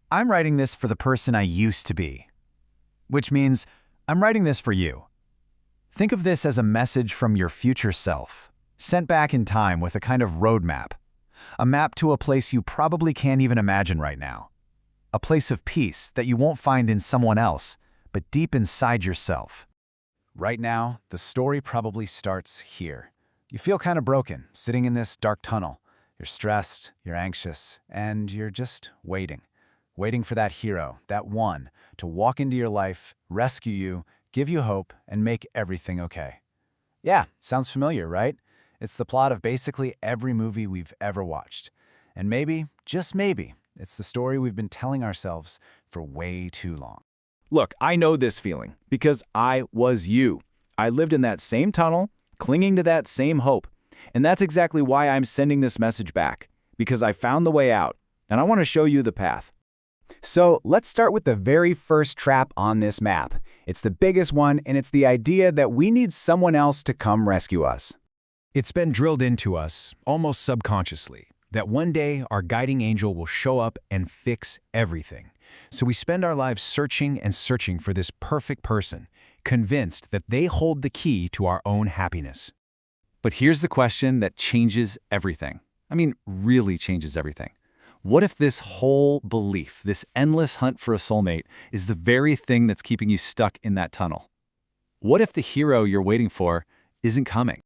I'm writing this for the person I used to be, which means I'm writing this for you. Think of this as a message from your future self, sent back in time with a kind of roadmap, a map to a place you probably can't even imagine right now, a place of peace that you won't find in someone else, but deep inside yourself. Right now, the story probably starts here. You feel kind of broken, sitting in this dark tunnel. You're stressed, you're anxious, and you're just waiting for that hero, that one, to walk into your life, rescue you, give you hope, and make everything okay. Yeah, sounds familiar, right? It's the plot of basically every movie we've ever watched. And maybe, just maybe, it's the story we've been telling ourselves for way too long. Look, I know this feeling because I was you. I lived in that same tunnel, clinging to that same hope. And that's exactly why I'm sending this message back, because I found the way out, and I want to show you the path. So let's start with the very first trap on this map. It's the biggest one, and it's the idea that we need someone else to come rescue us. It's been drilled into us, almost subconsciously, that one day our guiding angel will show up and fix everything. So we spend our lives searching and searching for this perfect person, convinced that they hold the key to our own happiness. But here's the question that changes everything. I mean, really changes everything. What if this whole belief, this endless hunt for a soulmate, is the very thing that's keeping you stuck in that tunnel? What if the hero you're waiting for isn't coming?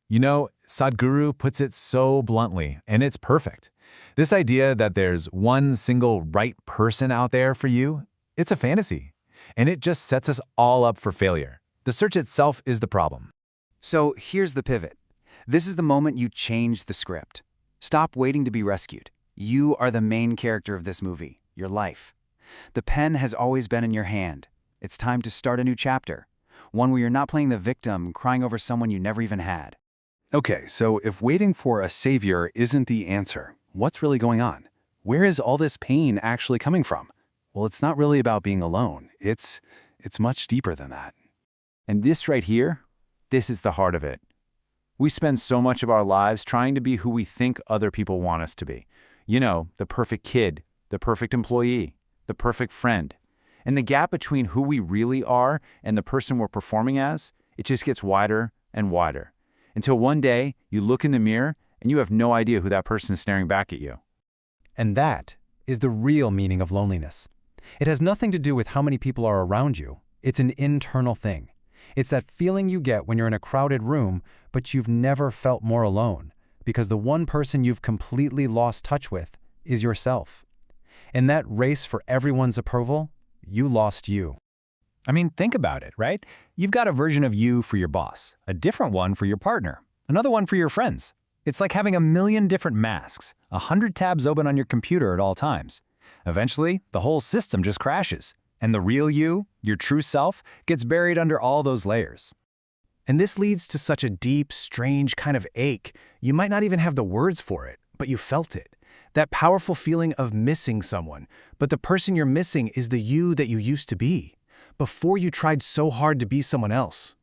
You know, Sadhguru puts it so bluntly, and it's perfect. This idea that there's one single right person out there for you, it's a fantasy, and it just sets us all up for failure. The search itself is the problem. So here's the pivot. This is the moment you change the script. Stop waiting to be rescued. You are the main character of this movie, your life. The pen has always been in your hand. It's time to start a new chapter, one where you're not playing the victim, crying over someone you never even had. Okay, so if waiting for a savior isn't the answer, what's really going on? Where is all this pain actually coming from? Well, it's not really about being alone. It's much deeper than that. And this right here, this is the heart of it. We spend so much of our lives trying to be who we think other people want us to be. You know, the perfect kid, the perfect employee, the perfect friend. And the gap between who we really are and the person we're performing as, it just gets wider and wider. Until one day, you look in the mirror and you have no idea who that person is staring back at you. And that is the real meaning of loneliness. It has nothing to do with how many people are around you. It's an internal thing. It's that feeling you get when you're in a crowded room, but you've never felt more alone, because the one person you've completely lost touch with is yourself. In that race for everyone's approval, you lost you. I mean, think about it, right? You've got a version of you for your boss, a different one for your partner, another one for your friends. It's like having a million different masks, 100 tabs open on your computer at all times. Eventually, the whole system just crashes, and the real you, your true self, gets buried under all those layers. And this leads to such a deep, strange kind of ache. You might not even have the words for it, but you felt it. That powerful feeling of missing someone, but the person you're missing is the you that you used to be, before you tried so hard to be someone else.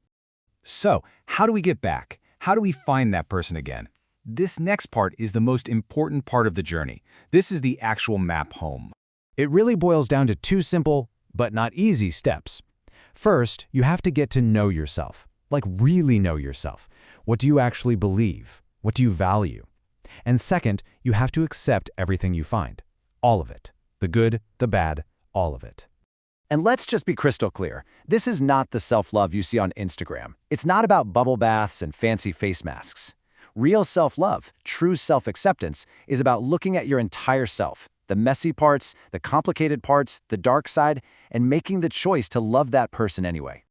So, how do we get back? How do we find that person again? This next part is the most important part of the journey. This is the actual map home. It really boils down to two simple, but not easy steps. First, you have to get to know yourself. Like really know yourself. What do you actually believe? What do you value? And second, you have to accept everything you find. All of it. The good, the bad, all of it. And let's just be crystal clear. This is not the self-love you see on Instagram. It's not about bubble baths and fancy face masks. Real self-love, true self-acceptance, is about looking at your entire self, the messy parts, the complicated parts, the dark side, and making the choice to love that person anyway.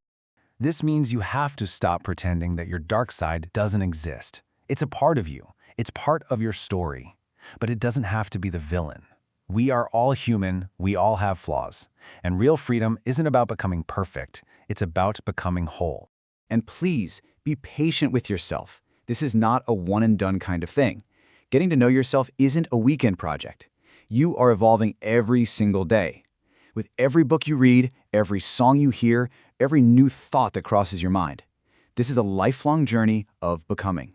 This means you have to stop pretending that your dark side doesn't exist. It's a part of you. It's part of your story. But it doesn't have to be the villain. We are all human, we all have flaws. And real freedom isn't about becoming perfect, it's about becoming whole. And please, be patient with yourself. This is not a one-and-done kind of thing. Getting to know yourself isn't a weekend project. You are evolving every single day. With every book you read, every song you hear, every new thought that crosses your mind. This is a lifelong journey of becoming.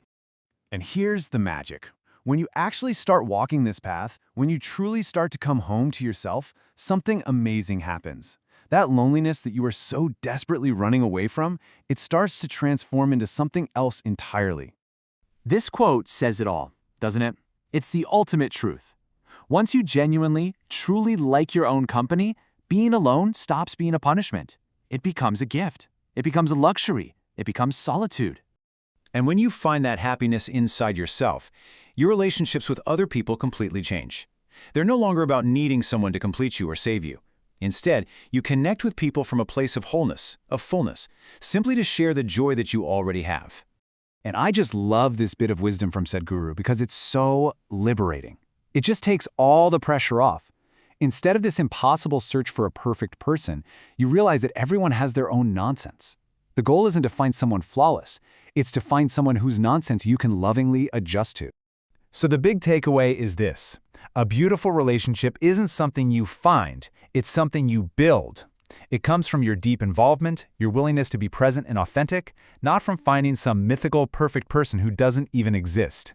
And here's the magic. When you actually start walking this path, when you truly start to come home to yourself, something amazing happens. That loneliness that you are so desperately running away from, it starts to transform into something else entirely. This quote says it all, doesn't it? It's the ultimate truth. Once you genuinely, truly like your own company, being alone stops being a punishment. It becomes a gift. It becomes a luxury. It becomes solitude. And when you find that happiness inside yourself, your relationships with other people completely change. They're no longer about needing someone to complete you or save you. Instead, you connect with people from a place of wholeness, of fullness, simply to share the joy that you already have. And I just love this bit of wisdom from Sadhguru because it's so liberating. It just takes all the pressure off. Instead of this impossible search for a perfect person, you realize that everyone has their own nonsense. The goal isn't to find someone flawless, it's to find someone whose nonsense you can lovingly adjust to. So the big takeaway is this. A beautiful relationship isn't something you find, it's something you build. It comes from your deep involvement, your willingness to be present and authentic, not from finding some mythical, perfect person who doesn't even exist.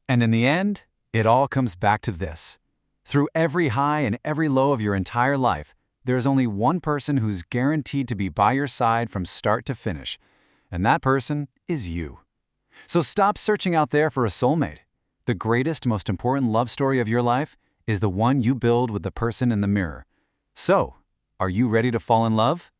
And in the end, it all comes back to this. Through every high and every low of your entire life, there is only one person who's guaranteed to be by your side from start to finish, and that person is you. So stop searching out there for a soulmate. The greatest, most important love story of your life is the one you build with the person in the mirror. So, are you ready to fall in love?